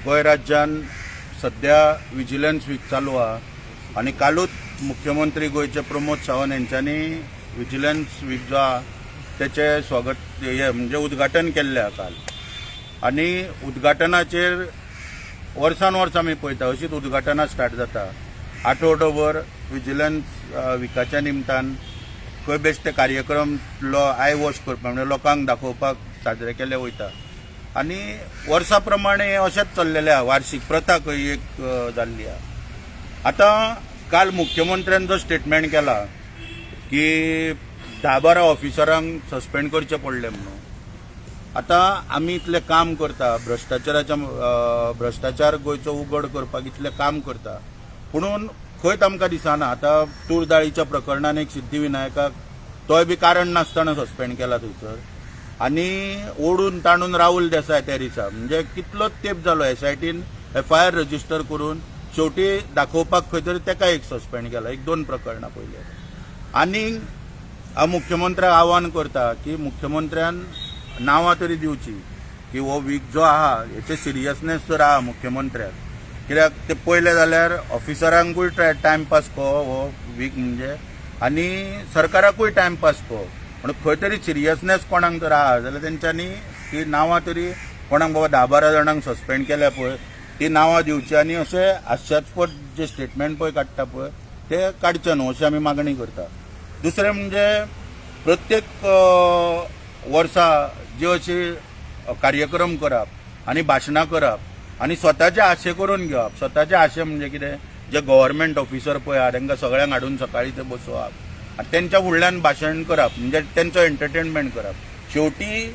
गोंय राज्यान सध्या vigilance weak चालू आहा आनी कालूच मुख्यमंत्री गोयचे प्रमोद सावंत यांच्यानी विजिलन्स वीक जो आहा तेचे स्वागत म्हणजे उद्घाटन केल्लें आहा काल आनी उद्घाटनाचेर वर्सान वर्स आमी पळयता अशीच उद्घाटनां स्टार्ट जाता आठवडोभर विजिलन्स विकाच्या निमतान खंय बेश्टे कार्यक्रम आय वॉश करपाक म्हणजे लोकांक दाखोवपाक साजरे केले वयता आनी वर्सा प्रमाणे अशेंच चल्लेलें आहा वार्षिक प्रथा खंय एक जाल्ली आहा। आतां काल मुख्यमंत्र्यान जो स्टेटमेंट केला की 10-12 ऑफिसरांक सस्पेंड करचे पडले म्हणून आतां आमी इतलें काम करता भ्रष्टाचार गोंयचो उघड करपाक इतलें काम करता पुणून खंयच आमकां दिसना। आतां तूर दाळीच्या प्रकरणान एक सिद्धिविनायकाक तोय बी कारण नासतना सस्पेंड केला थंयसर आनी ओडून ताणून राहुल देसाय त्या दिसा म्हणजे कितलोच तेंप जालो एसआयटीन FIR रजिस्टर करून शेवटी दाखोवपाक खंय तरी तेका एक सस्पेंड केला 1-2 प्रकरणां पयले आनी हांव मुख्यमंत्र्याक आव्हान करता की मुख्यमंत्र्यान नांवां तरी दिवची की हो वीक जो आहा हेचे सिरियसनेस तर आहा मुख्यमंत्र्याक कित्याक ते पयले जाल्यार ऑफिसरांकूय टायमपास कहो हो वीक म्हणजे आनी सरकाराकूय टायमपास कहो म्हणून खंय तरी सिरियसनेस कोणाक तर आहा जाल्यार तेंच्यांनी ती नांवां तरी कोणाक बाबा 10-12 जाणांक सस्पेंड केल्या पळय ती नांवां दिवची आनी अशें हास्यास्पद जे स्टेटमेंट पळय काडटा पळय ते काडचे न्हू अशी आमी मागणी करता। दुसरें म्हणजे प्रत्येक वर्सा जे अशी कार्यक्रम करप आनी भाशणां करप आनी स्वताचे आशे करून घेवप स्वताचे आशे म्हणजे कितें जे गव्हर्नमेंट ऑफिसर पळय आहा तांकां सगळ्यांक हाडून सकाळीं ते बसोवप आनी तेंच्या फुडल्यान भाशण करप म्हणजे तेंचो एंटरटेनमेंट करप शेवटी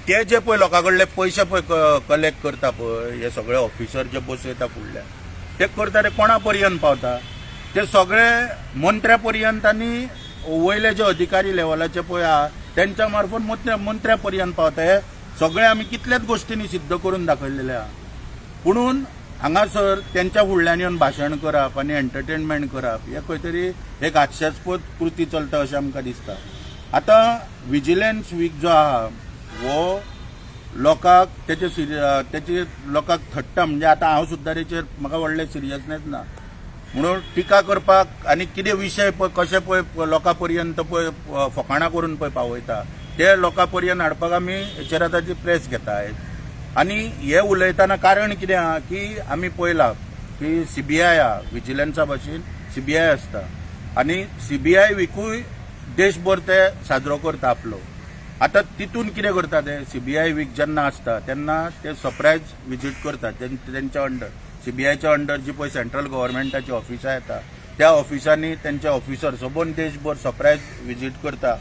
ते जे पळय लोकां कडले पयशे पळय कलेक्ट करता पळय हे सगळे ऑफिसर जे बसयता फुडल्यान ते करता ते कोणा पर्यंत पावता ते सगळे मंत्र्या पर्यंत आनी वयले जे अधिकारी लेवलाचे पळय आहा त्यांच्या मार्फत मंत्र्या पर्यंत पावता हे सगळे आमी कितलेच गोष्टींनी सिद्ध करून दाखयलेले आहा पुणून हांगासर त्यांच्या फुडल्यान येवन भाशण करप आनी एंटरटेनमेंट करप हे खंय तरी एक हास्यास्पद कृती चलता अशें आमकां दिसता। आतां विजिलन्स वीक जो आहा हो लोकांक तेचे लोकांक थट्टा म्हणजे आतां हांव सुद्दां तेचेर म्हाका व्हडलें सिरियसनेस ना म्हणून टिका करपाक आनी कितें विशय पळय कशे पळय लोकां पर्यंत पळय फकाणां करून पळय पावयता ते लोकां पर्यंत हाडपाक आमी हेचेर आतांची प्रेस घेताय आनी हे उलयतना कारण कितें आहा की आमी पळयलां की CBI आहा विजिलन्सा भाशेन CBI आसता आनी CBI वीकूय देशभर ते साजरो करता आपलो। आतां तितून कितें करता ते CBI वीक जेन्ना आसता तेन्ना ते सरप्रायज विजीट करतात तेंच्या अंडर CBIच्या अंडर जी पळय सेंट्रल गव्हर्नमेंटाची ऑफिसां येता त्या ऑफिसांनी तेंचे ऑफिसर सबंद देशभर सरप्रायज विजीट करता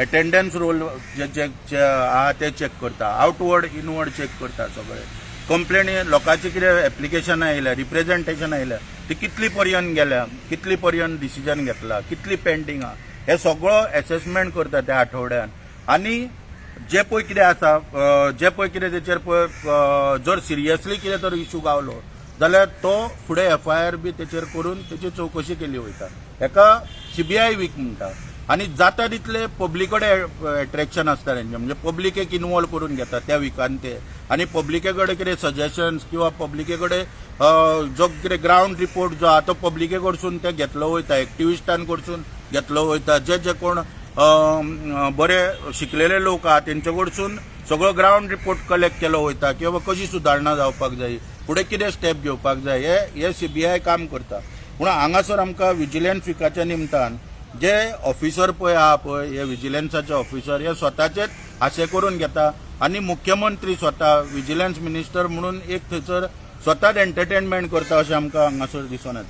एटेंडन्स रोल जे आहा ते चेक करता आउटवर्ड इनवर्ड चेक करता सगळे कंप्लेनी लोकांची कितें एप्लिकेशन आयल्या रिप्रेझेंटेशन आयल्या ती कितली पर्यंत गेल्या कितली पर्यंत डिसिजन घेतला कितली पेंडिंग आहा हे सगळो असेसमेंट करता त्या आठवड्यान आनी जे पळय कितें आसा जे पळय कितें तेचेर पळय जर सिरियसली कितें तर इशू गावलो जाल्यार तो फुडें FIR बी तेचेर करून तेची चवकशी केली वयता हेका CBI वीक म्हणटा आनी जाता तितले पब्लीक कडेन एट्रॅक्शन आसता तेंचें म्हणजे पब्लीकेक इनवॉल्व करून घेतात त्या विकान ते आनी पब्लिके कडेन कितें सजेशन्स किंवा पब्लिके कडेन जो कितें ग्रावंड रिपोर्ट जो आहा तो पब्लिके कडसून ते घेतलो वयता एक्टिविस्टां कडसून घेतलो वयता जे कोण बरे शिकलेले लोक आहा तेंचे कडसून सगळो ग्रावंड रिपोर्ट कलेक्ट केलो वयता की बाबा कशी सुदारणा जावपाक जाय फुडें कितें स्टेप घेवपाक जाय हे CBI काम करता। पूण हांगासर आमकां विजिलन्स विकाच्या निमतान जे ऑफिसर पळय आहा पळय हे विजिलन्साचे ऑफिसर हे स्वताचेच आशे करून घेता आनी मुख्यमंत्री स्वता विजिलन्स मिनिस्टर म्हणून एक थंयसर स्वताच एंटरटेनमेंट करता अशें आमकां हांगासर दिसून येता।